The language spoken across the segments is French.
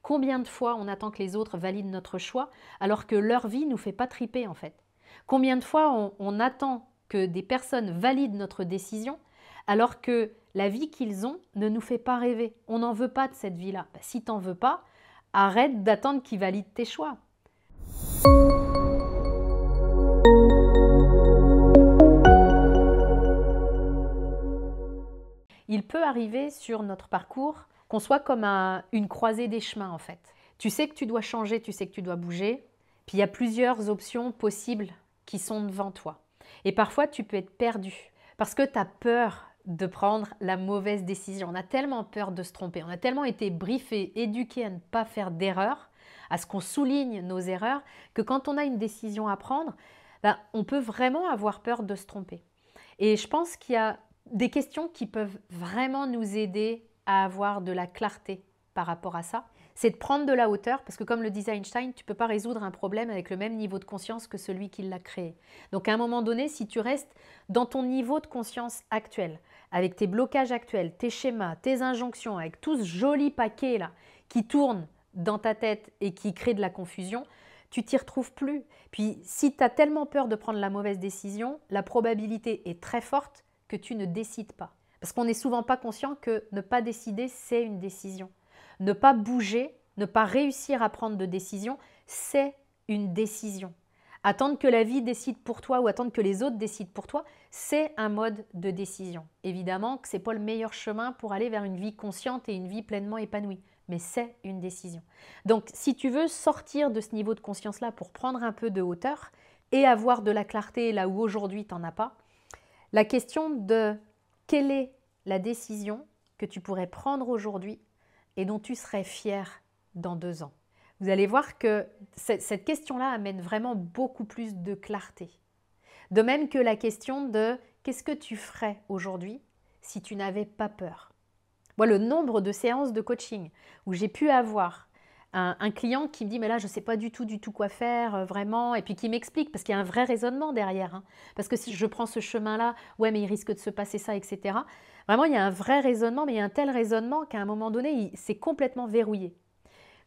Combien de fois on attend que les autres valident notre choix alors que leur vie ne nous fait pas triper en fait? Combien de fois on attend que des personnes valident notre décision alors que la vie qu'ils ont ne nous fait pas rêver? On n'en veut pas de cette vie-là. Si tu n'en veux pas, arrête d'attendre qu'ils valident tes choix. Il peut arriver sur notre parcours qu'on soit comme une croisée des chemins en fait. Tu sais que tu dois changer, tu sais que tu dois bouger, puis il y a plusieurs options possibles qui sont devant toi. Et parfois tu peux être perdu parce que tu as peur de prendre la mauvaise décision. On a tellement peur de se tromper, on a tellement été briefés, éduqués à ne pas faire d'erreurs, à ce qu'on souligne nos erreurs, que quand on a une décision à prendre, on peut vraiment avoir peur de se tromper. Et je pense qu'il y a des questions qui peuvent vraiment nous aider à avoir de la clarté par rapport à ça. C'est de prendre de la hauteur, parce que comme le disait Einstein, tu ne peux pas résoudre un problème avec le même niveau de conscience que celui qui l'a créé. Donc à un moment donné, si tu restes dans ton niveau de conscience actuel, avec tes blocages actuels, tes schémas, tes injonctions, avec tout ce joli paquet là qui tourne dans ta tête et qui crée de la confusion, tu t'y retrouves plus. Puis si tu as tellement peur de prendre la mauvaise décision, la probabilité est très forte que tu ne décides pas. Parce qu'on n'est souvent pas conscient que ne pas décider, c'est une décision. Ne pas bouger, ne pas réussir à prendre de décision, c'est une décision. Attendre que la vie décide pour toi ou attendre que les autres décident pour toi, c'est un mode de décision. Évidemment que ce n'est pas le meilleur chemin pour aller vers une vie consciente et une vie pleinement épanouie, mais c'est une décision. Donc si tu veux sortir de ce niveau de conscience-là pour prendre un peu de hauteur et avoir de la clarté là où aujourd'hui tu n'en as pas, la question de quelle est la décision que tu pourrais prendre aujourd'hui et dont tu serais fier dans 2 ans. Vous allez voir que cette question-là amène vraiment beaucoup plus de clarté. De même que la question de qu'est-ce que tu ferais aujourd'hui si tu n'avais pas peur. Moi, le nombre de séances de coaching où j'ai pu avoir un client qui me dit mais là je ne sais pas du tout quoi faire vraiment, et puis qui m'explique parce qu'il y a un vrai raisonnement derrière, hein. Parce que si je prends ce chemin-là, ouais mais il risque de se passer ça, etc. Vraiment il y a un vrai raisonnement, mais il y a un tel raisonnement qu'à un moment donné c'est complètement verrouillé.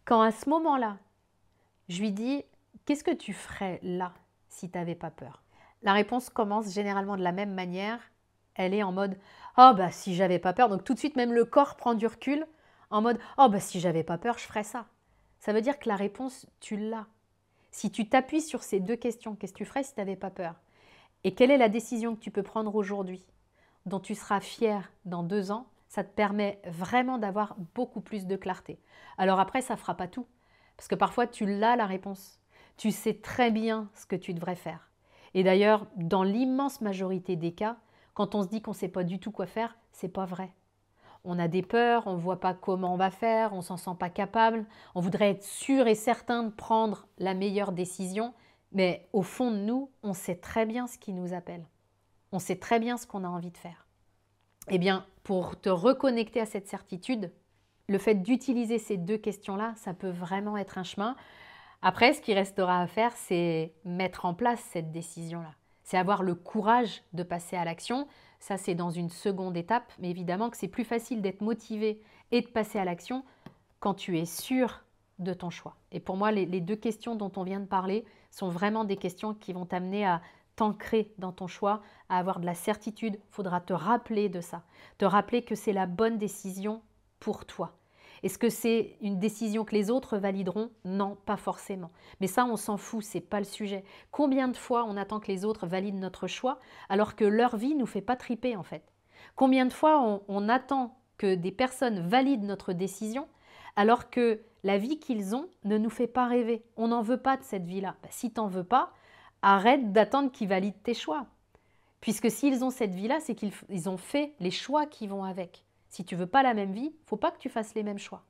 Quand à ce moment-là, je lui dis qu'est-ce que tu ferais là si tu n'avais pas peur? La réponse commence généralement de la même manière, elle est en mode oh bah si j'avais pas peur, donc tout de suite même le corps prend du recul en mode oh bah si j'avais pas peur je ferais ça. Ça veut dire que la réponse, tu l'as. Si tu t'appuies sur ces 2 questions, qu'est-ce que tu ferais si tu n'avais pas peur? Et quelle est la décision que tu peux prendre aujourd'hui, dont tu seras fier dans 2 ans? Ça te permet vraiment d'avoir beaucoup plus de clarté. Alors après, ça ne fera pas tout. Parce que parfois, tu l'as la réponse. Tu sais très bien ce que tu devrais faire. Et d'ailleurs, dans l'immense majorité des cas, quand on se dit qu'on ne sait pas du tout quoi faire, ce n'est pas vrai. On a des peurs, on ne voit pas comment on va faire, on ne s'en sent pas capable, on voudrait être sûr et certain de prendre la meilleure décision, mais au fond de nous, on sait très bien ce qui nous appelle. On sait très bien ce qu'on a envie de faire. Eh bien, pour te reconnecter à cette certitude, le fait d'utiliser ces 2 questions-là, ça peut vraiment être un chemin. Après, ce qui restera à faire, c'est mettre en place cette décision-là. C'est avoir le courage de passer à l'action. Ça, c'est dans une seconde étape, mais évidemment que c'est plus facile d'être motivé et de passer à l'action quand tu es sûr de ton choix. Et pour moi, les 2 questions dont on vient de parler sont vraiment des questions qui vont t'amener à t'ancrer dans ton choix, à avoir de la certitude. Il faudra te rappeler de ça, te rappeler que c'est la bonne décision pour toi. Est-ce que c'est une décision que les autres valideront? Non, pas forcément. Mais ça, on s'en fout, c'est pas le sujet. Combien de fois on attend que les autres valident notre choix alors que leur vie ne nous fait pas triper en fait? Combien de fois on attend que des personnes valident notre décision alors que la vie qu'ils ont ne nous fait pas rêver? On n'en veut pas de cette vie-là. Si tu n'en veux pas, arrête d'attendre qu'ils valident tes choix. Puisque s'ils ont cette vie-là, c'est qu'ils ont fait les choix qui vont avec. Si tu ne veux pas la même vie, il ne faut pas que tu fasses les mêmes choix.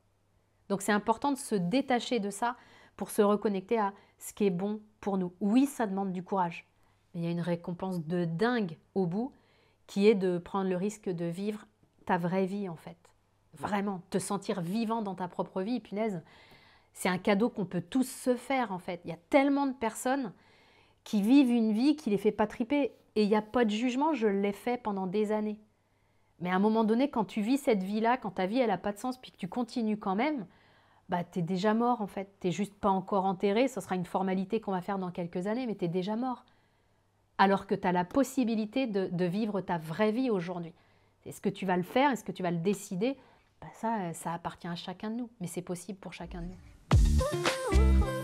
Donc c'est important de se détacher de ça pour se reconnecter à ce qui est bon pour nous. Oui, ça demande du courage, mais il y a une récompense de dingue au bout qui est de prendre le risque de vivre ta vraie vie en fait. Vraiment, te sentir vivant dans ta propre vie, punaise, c'est un cadeau qu'on peut tous se faire en fait. Il y a tellement de personnes qui vivent une vie qui ne les fait pas triper et il n'y a pas de jugement, je l'ai fait pendant des années. Mais à un moment donné, quand tu vis cette vie-là, quand ta vie elle n'a pas de sens, puis que tu continues quand même, bah, tu es déjà mort en fait. Tu n'es juste pas encore enterré, ce sera une formalité qu'on va faire dans quelques années, mais tu es déjà mort. Alors que tu as la possibilité de vivre ta vraie vie aujourd'hui. Est-ce que tu vas le faire? Est-ce que tu vas le décider? Bah ça appartient à chacun de nous, mais c'est possible pour chacun de nous.